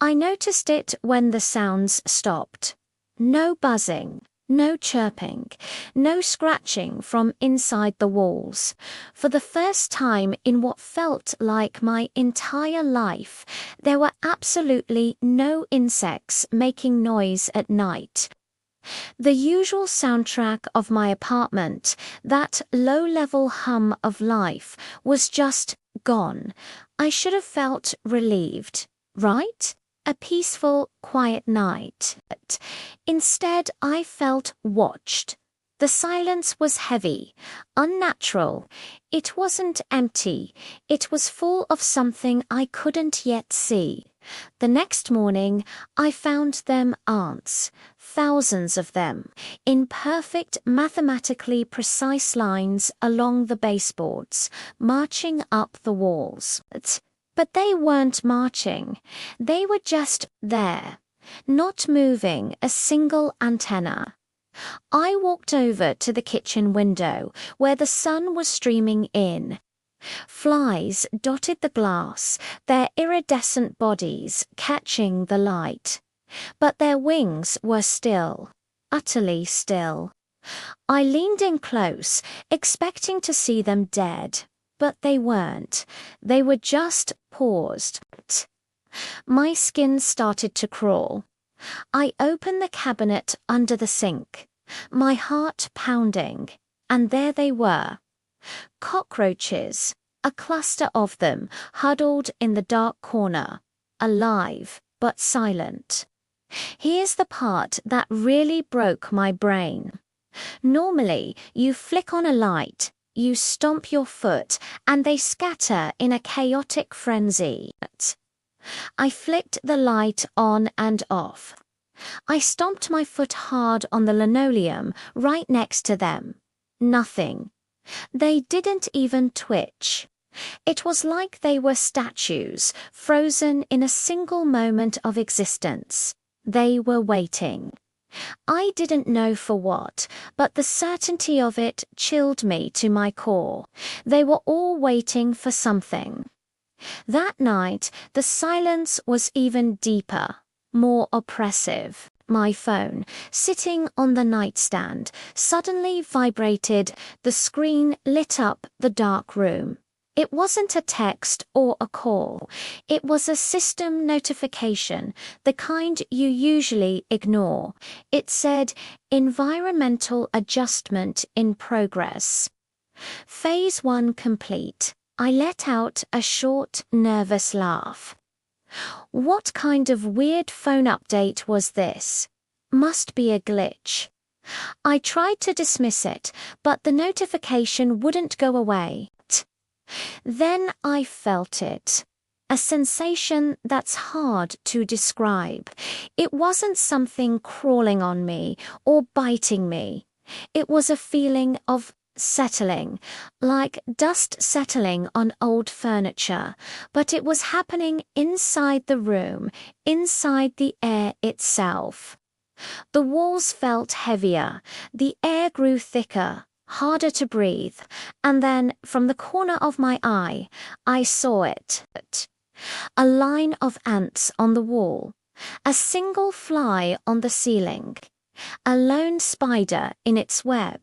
I noticed it when the sounds stopped. No buzzing, no chirping, no scratching from inside the walls. For the first time in what felt like my entire life, there were absolutely no insects making noise at night. The usual soundtrack of my apartment, that low-level hum of life, was just gone. I should have felt relieved, right? A peaceful, quiet night. But instead, I felt watched. The silence was heavy, unnatural. It wasn't empty. It was full of something I couldn't yet see. The next morning, I found them ants, thousands of them, in perfect mathematically precise lines along the baseboards, marching up the walls. But they weren't marching. They were just there, not moving a single antenna. I walked over to the kitchen window, where the sun was streaming in. Flies dotted the glass, their iridescent bodies catching the light. But their wings were still, utterly still. I leaned in close, expecting to see them dead, but they weren't. They were just paused. My skin started to crawl. I opened the cabinet under the sink, my heart pounding, and there they were. Cockroaches, a cluster of them, huddled in the dark corner, alive but silent. Here's the part that really broke my brain. Normally, you flick on a light, you stomp your foot, and they scatter in a chaotic frenzy. I flicked the light on and off. I stomped my foot hard on the linoleum right next to them. Nothing. They didn't even twitch. It was like they were statues, frozen in a single moment of existence. They were waiting. I didn't know for what, but the certainty of it chilled me to my core. They were all waiting for something. That night, the silence was even deeper, more oppressive. My phone, sitting on the nightstand, suddenly vibrated. The screen lit up the dark room. It wasn't a text or a call. It was a system notification, the kind you usually ignore. It said, "Environmental adjustment in progress." Phase 1 complete. I let out a short, nervous laugh. What kind of weird phone update was this? Must be a glitch. I tried to dismiss it, but the notification wouldn't go away. Then I felt it. A sensation that's hard to describe. It wasn't something crawling on me or biting me. It was a feeling of settling, like dust settling on old furniture, but it was happening inside the room, inside the air itself. The walls felt heavier, the air grew thicker, harder to breathe, and then, from the corner of my eye, I saw it. A line of ants on the wall, a single fly on the ceiling, a lone spider in its web.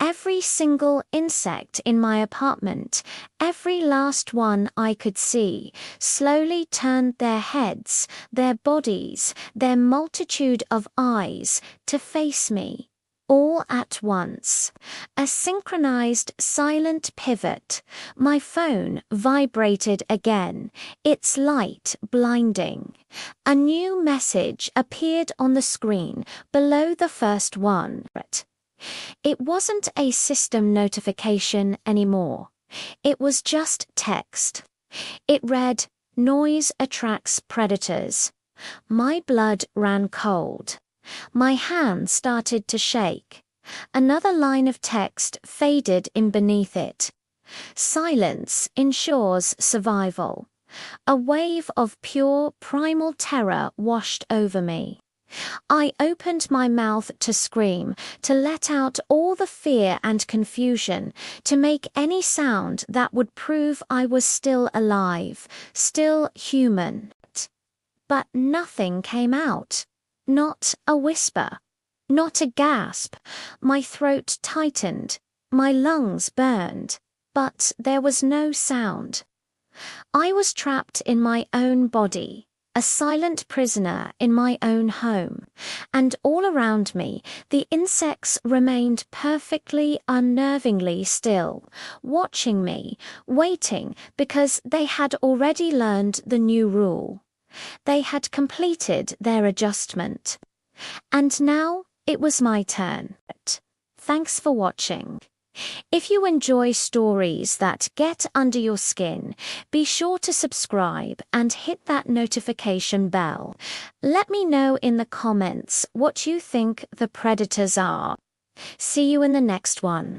Every single insect in my apartment, every last one I could see, slowly turned their heads, their bodies, their multitude of eyes to face me. All at once. A synchronized silent pivot. My phone vibrated again, its light blinding. A new message appeared on the screen below the first one. It wasn't a system notification anymore. It was just text. It read, "Noise attracts predators." My blood ran cold. My hand started to shake. Another line of text faded in beneath it. "Silence ensures survival." A wave of pure primal terror washed over me. I opened my mouth to scream, to let out all the fear and confusion, to make any sound that would prove I was still alive, still human. but nothing came out. Not a whisper. Not a gasp. My throat tightened. My lungs burned. But there was no sound. I was trapped in my own body, a silent prisoner in my own home, and all around me the insects remained perfectly, unnervingly still, watching me, waiting, because they had already learned the new rule. They had completed their adjustment. And now it was my turn. Thanks for watching. If you enjoy stories that get under your skin, be sure to subscribe and hit that notification bell. Let me know in the comments what you think the predators are. See you in the next one.